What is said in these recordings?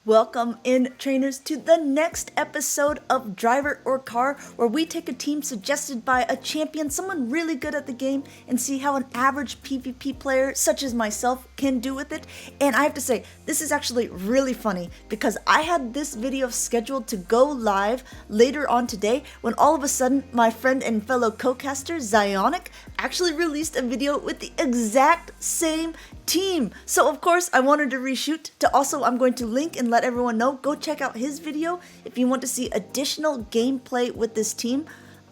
Welcome in, trainers, to the next episode of Driver or Car, where we take a team suggested by a champion, someone really good at the game, and see how an average PvP player such as myself can do with it. And I have to say, this is actually really funny because I had this video scheduled to go live later on today when all of a sudden my friend and fellow co-caster Zyonik actually released a video with the exact same team. So of course I wanted to reshoot. I'm going to link and let everyone know, go check out his video if you want to see additional gameplay with this team.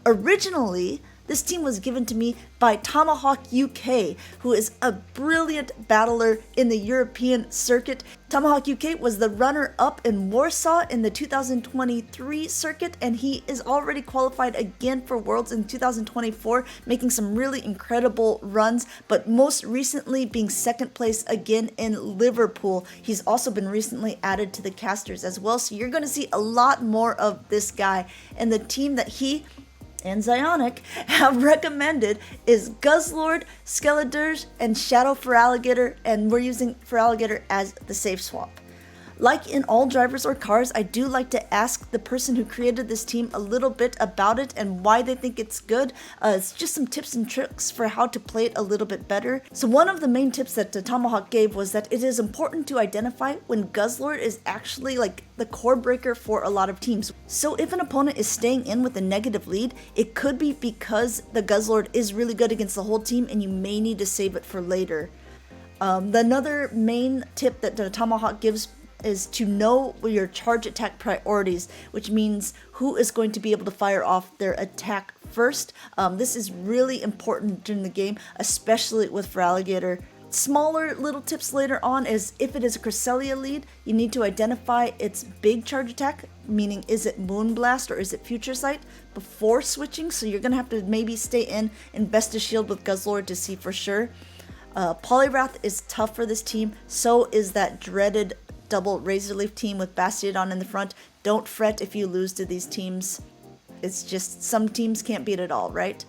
Originally, this team was given to me by TomahawkUK, who is a brilliant battler in the European circuit. TomahawkUK was the runner-up in Warsaw in the 2023 circuit, and he is already qualified again for Worlds in 2024, making some really incredible runs, but most recently being second place again in Liverpool. He's also been recently added to the casters as well, so you're going to see a lot more of this guy. And the team that he and Zyonik have recommended is Guzzlord, Skeledirge, and Shadow Feraligatr, and we're using Feraligatr as the safe swap. Like in all drivers or cars, I do like to ask the person who created this team a little bit about it and why they think it's good. It's just some tips and tricks for how to play it a little bit better. So one of the main tips that Tomahawk gave was that it is important to identify when Guzzlord is actually like the core breaker for a lot of teams. So if an opponent is staying in with a negative lead, it could be because the Guzzlord is really good against the whole team and you may need to save it for later. Another main tip that the Tomahawk gives is to know your charge attack priorities, which means who is going to be able to fire off their attack first. This is really important during the game, especially with Feraligatr. Smaller little tips later on is if it is a Cresselia lead, you need to identify its big charge attack, meaning is it Moonblast or is it Future Sight, before switching. So you're going to have to maybe stay in, invest a shield with Guzzlord to see for sure. Poliwrath is tough for this team, so is that dreaded double Razor Leaf team with Bastiodon in the front. Don't fret if you lose to these teams. It's just some teams can't beat it all, right?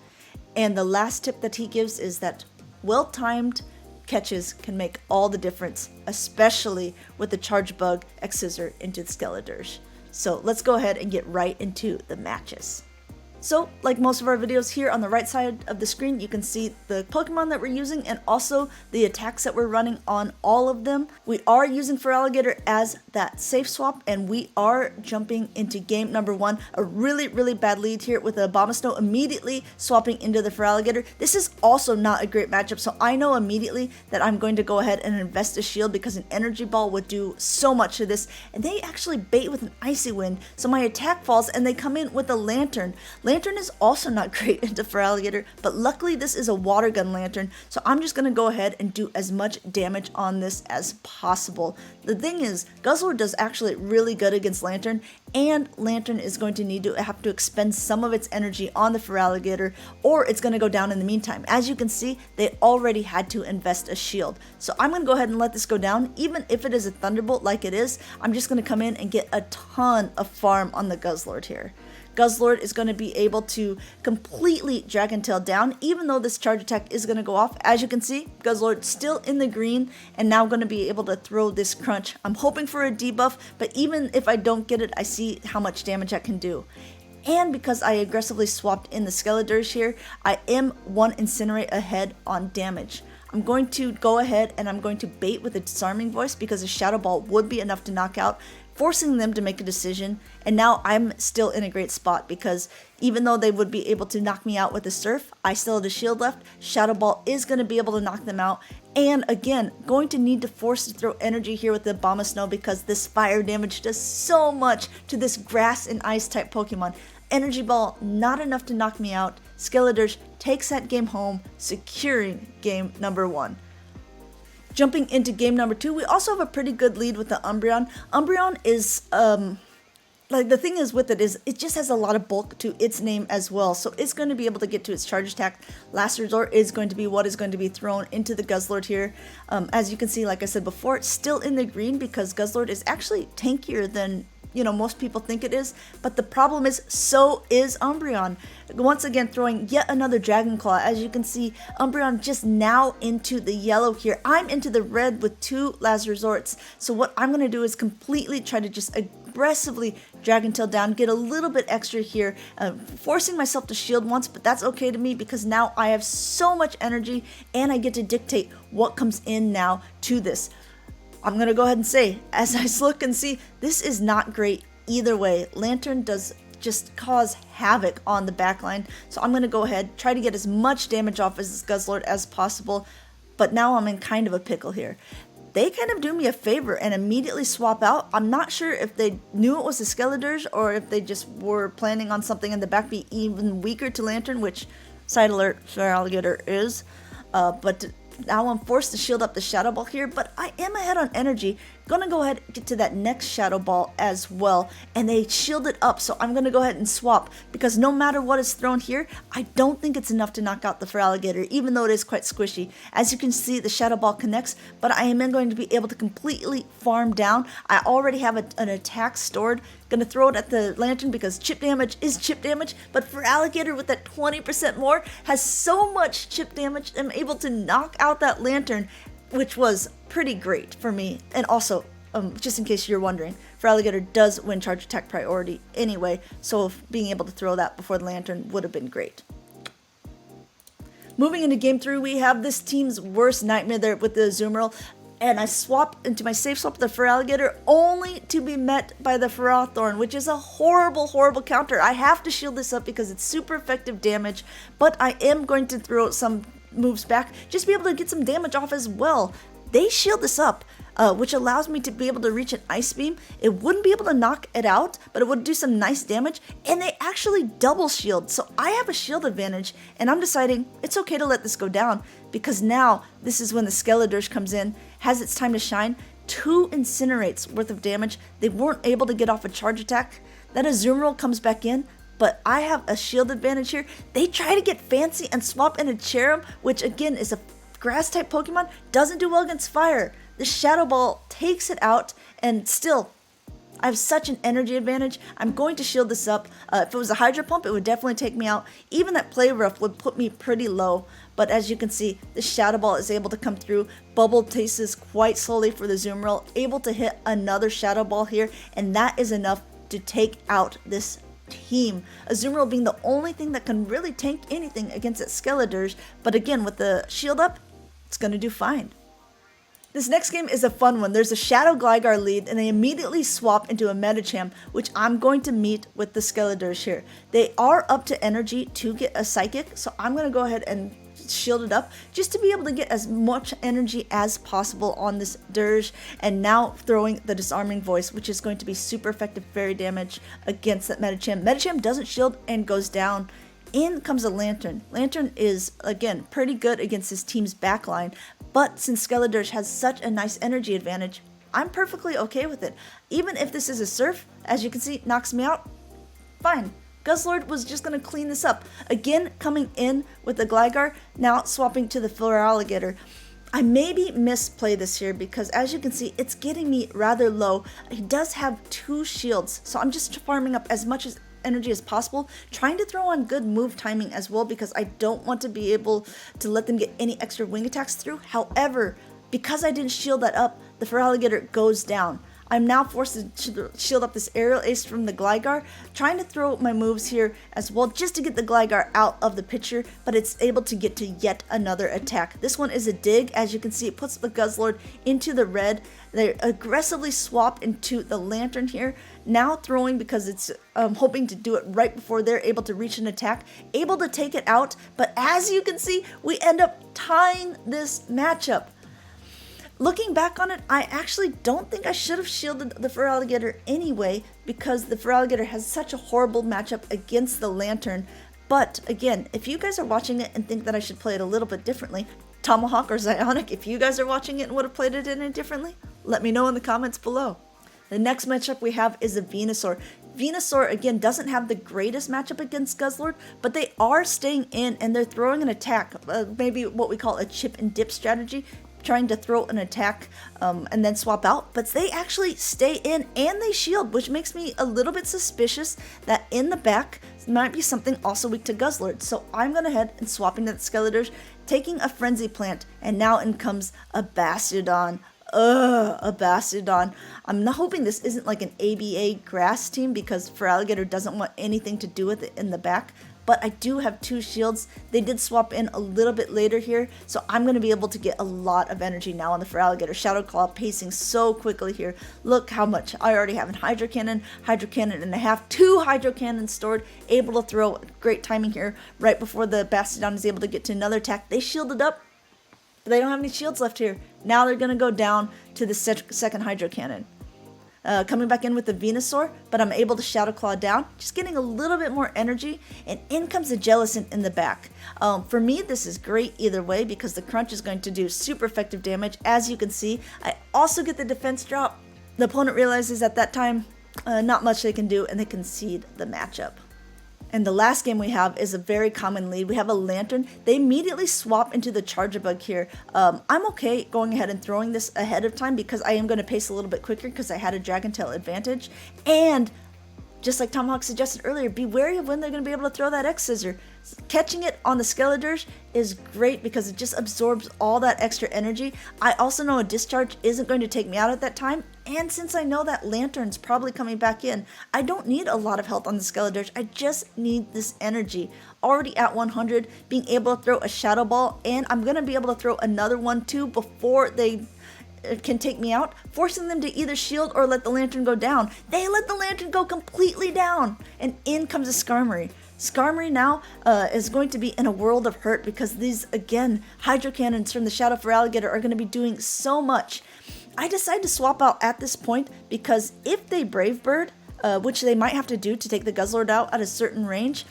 And the last tip that he gives is that well-timed catches can make all the difference, especially with the Charge Bug X-Scissor into the Skeledirge. So let's go ahead and get right into the matches. So, like most of our videos, here on the right side of the screen, you can see the Pokemon that we're using and also the attacks that we're running on all of them. We are using Feraligatr as that safe swap, and we are jumping into game number 1. A really, really bad lead here with the Abomasnow immediately swapping into the Feraligatr. This is also not a great matchup, so I know immediately that I'm going to go ahead and invest a shield because an Energy Ball would do so much to this. And they actually bait with an Icy Wind, so my attack falls and they come in with a Lanturn. Lanturn is also not great into Feraligatr, but luckily this is a water gun Lanturn, so I'm just going to go ahead and do as much damage on this as possible. The thing is, Guzzlord does actually really good against Lanturn, and Lanturn is going to need to have to expend some of its energy on the Feraligatr, or it's going to go down in the meantime. As you can see, they already had to invest a shield. So I'm going to go ahead and let this go down. Even if it is a Thunderbolt like it is, I'm just going to come in and get a ton of farm on the Guzzlord here. Guzzlord is going to be able to completely Dragon Tail down, even though this charge attack is going to go off. As you can see, Guzzlord still in the green and now going to be able to throw this crunch. I'm hoping for a debuff, but even if I don't get it, I see how much damage I can do. And because I aggressively swapped in the Skeledirge here, I am 1 Incinerate ahead on damage. I'm going to go ahead and I'm going to bait with a Disarming Voice because a Shadow Ball would be enough to knock out, forcing them to make a decision. And now I'm still in a great spot because even though they would be able to knock me out with a Surf, I still had a shield left. Shadow Ball is going to be able to knock them out. And again, going to need to force to throw energy here with the Abomasnow because this fire damage does so much to this grass and ice type Pokemon. Energy Ball, not enough to knock me out. Skeledirge takes that game home, securing game number 1. Jumping into game number 2, we also have a pretty good lead with the Umbreon. Umbreon is, like the thing is with it is it just has a lot of bulk to its name as well. So it's going to be able to get to its charge attack. Last Resort is going to be what is going to be thrown into the Guzzlord here. As you can see, like I said before, it's still in the green because Guzzlord is actually tankier than most people think it is. But the problem is, so is Umbreon. Once again, throwing yet another Dragon Claw. As you can see, Umbreon just now into the yellow here. I'm into the red with 2 last resorts. So what I'm going to do is completely try to just aggressively Dragon Tail down, get a little bit extra here, forcing myself to shield once, but that's okay to me because now I have so much energy and I get to dictate what comes in now to this. I'm going to go ahead and say, as I look and see, this is not great either way. Lanturn does just cause havoc on the backline, so I'm going to go ahead, try to get as much damage off as this Guzzlord as possible, but now I'm in kind of a pickle here. They kind of do me a favor and immediately swap out. I'm not sure if they knew it was a Skeledirge or if they just were planning on something in the back be even weaker to Lanturn, which, side alert, Feraligatr is, but now I'm forced to shield up the Shadow Ball here, but I am ahead on energy. Gonna go ahead and get to that next Shadow Ball as well, and they shield it up, so I'm gonna go ahead and swap, because no matter what is thrown here, I don't think it's enough to knock out the Feraligatr, even though it is quite squishy. As you can see, the Shadow Ball connects, but I am going to be able to completely farm down. I already have an attack stored. Gonna throw it at the Lanturn because chip damage is chip damage, but Feraligatr with that 20% more has so much chip damage, I'm able to knock out that Lanturn, which was pretty great for me. And also, just in case you're wondering, Feraligatr does win charge attack priority anyway, so being able to throw that before the Lanturn would have been great. Moving into game 3, we have this team's worst nightmare there with the Azumarill, and I swap into my safe swap the Feraligatr only to be met by the Ferrothorn, which is a horrible, horrible counter. I have to shield this up because it's super effective damage, but I am going to throw some moves back just to be able to get some damage off as well. They shield this up, which allows me to be able to reach an Ice Beam. It wouldn't be able to knock it out, but it would do some nice damage, and they actually double shield, so I have a shield advantage, and I'm deciding it's okay to let this go down, because now this is when the Skeledirge comes in, has its time to shine. 2 Incinerates worth of damage. They weren't able to get off a charge attack. That Azumarill comes back in, but I have a shield advantage here. They try to get fancy and swap in a Cherrim, which again is a grass type Pokemon, doesn't do well against fire. The Shadow Ball takes it out, and still, I have such an energy advantage. I'm going to shield this up. If it was a Hydro Pump, it would definitely take me out. Even that Play Rough would put me pretty low. But as you can see, the Shadow Ball is able to come through. Bubble Tastes quite slowly for the Azumarill, able to hit another Shadow Ball here, and that is enough to take out this team. Azumarill being the only thing that can really tank anything against that Skeledirge, but again, with the shield up, it's going to do fine. This next game is a fun one. There's a Shadow Gligar lead, and they immediately swap into a Medicham, which I'm going to meet with the Skeledirge here. They are up to energy to get a Psychic, so I'm going to go ahead and shield it up just to be able to get as much energy as possible on this Dirge, and now throwing the Disarming Voice, which is going to be super effective fairy damage against that Medicham. Medicham doesn't shield and goes down. In comes a Lanturn. Lanturn is, again, pretty good against his team's backline, but since Skeledirge has such a nice energy advantage, I'm perfectly okay with it. Even if this is a Surf, as you can see, knocks me out, fine. Guzzlord was just going to clean this up. Again, coming in with the Gligar, now swapping to the Feraligatr. I maybe misplay this here because, as you can see, it's getting me rather low. He does have 2 shields, so I'm just farming up as much energy as possible, trying to throw on good move timing as well because I don't want to be able to let them get any extra wing attacks through. However, because I didn't shield that up, the Feraligatr goes down. I'm now forced to shield up this Aerial Ace from the Gligar, trying to throw my moves here as well just to get the Gligar out of the picture, but it's able to get to yet another attack. This one is a Dig. As you can see, it puts the Guzzlord into the red. They aggressively swap into the Lanturn here, now throwing because it's hoping to do it right before they're able to reach an attack, able to take it out, but as you can see, we end up tying this matchup. Looking back on it, I actually don't think I should have shielded the Feraligatr anyway because the Feraligatr has such a horrible matchup against the Lanturn. But again, if you guys are watching it and think that I should play it a little bit differently, Tomahawk or Zyonik, if you guys are watching it and would have played it any differently, let me know in the comments below. The next matchup we have is a Venusaur. Venusaur, again, doesn't have the greatest matchup against Guzzlord, but they are staying in and they're throwing an attack, maybe what we call a chip and dip strategy, trying to throw an attack and then swap out, but they actually stay in and they shield, which makes me a little bit suspicious that in the back might be something also weak to Guzzlord. So I'm going ahead and swapping to the Skeledirge, taking a Frenzy Plant, and now in comes a Bastiodon. A Bastiodon. I'm not hoping this isn't like an ABA grass team because Feraligatr doesn't want anything to do with it in the back. But I do have 2 shields. They did swap in a little bit later here, so I'm going to be able to get a lot of energy now on the Feraligatr. Shadow Claw pacing so quickly here. Look how much I already have in Hydro Cannon and a half, 2 Hydro Cannons stored, able to throw. Great timing here right before the Bastiodon is able to get to another attack. They shielded up, but they don't have any shields left here. Now they're going to go down to the second Hydro Cannon. Coming back in with the Venusaur, but I'm able to Shadow Claw down, just getting a little bit more energy, and in comes the Jellicent in the back. For me, this is great either way because the Crunch is going to do super effective damage. As you can see, I also get the defense drop. The opponent realizes at that time, not much they can do, and they concede the matchup. And the last game we have is a very common lead. We have a Lanturn. They immediately swap into the Charjabug here. I'm okay going ahead and throwing this ahead of time because I am going to pace a little bit quicker because I had a Dragon Tail advantage. And just like Tomahawk suggested earlier, be wary of when they're going to be able to throw that X-Scissor. Catching it on the Skeledirge is great because it just absorbs all that extra energy. I also know a Discharge isn't going to take me out at that time, and since I know that Lanturn's probably coming back in, I don't need a lot of health on the Skeledirge. I just need this energy. Already at 100, being able to throw a Shadow Ball, and I'm going to be able to throw another one too before they can take me out, forcing them to either shield or let the Lanturn go down. They let the Lanturn go completely down, and in comes a Skarmory. Skarmory now is going to be in a world of hurt because these, again, Hydro Cannons from the Shadow Feraligatr are going to be doing so much. I decided to swap out at this point because if they Brave Bird, which they might have to do to take the Guzzlord out at a certain range,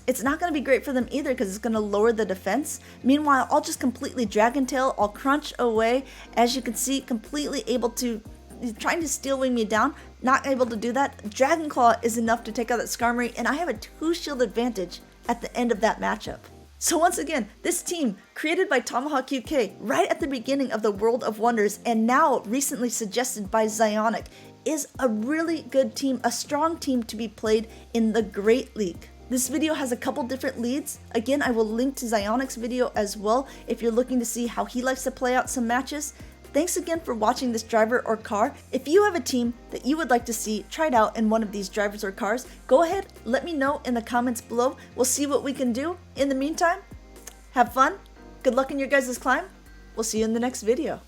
it's not going to be great for them either because it's going to lower the defense. Meanwhile, I'll just completely Dragon Tail, I'll crunch away. As you can see, completely able to, trying to Steel Wing me down, not able to do that. Dragon Claw is enough to take out that Skarmory, and I have a 2 shield advantage at the end of that matchup. So once again, this team, created by TomahawkUK right at the beginning of the World of Wonders, and now recently suggested by Zyonik, is a really good team, a strong team to be played in the Great League. This video has a couple different leads. Again, I will link to Zyonik's video as well if you're looking to see how he likes to play out some matches. Thanks again for watching this driver or car. If you have a team that you would like to see tried out in one of these drivers or cars, go ahead, let me know in the comments below. We'll see what we can do. In the meantime, have fun, good luck in your guys' climb. We'll see you in the next video.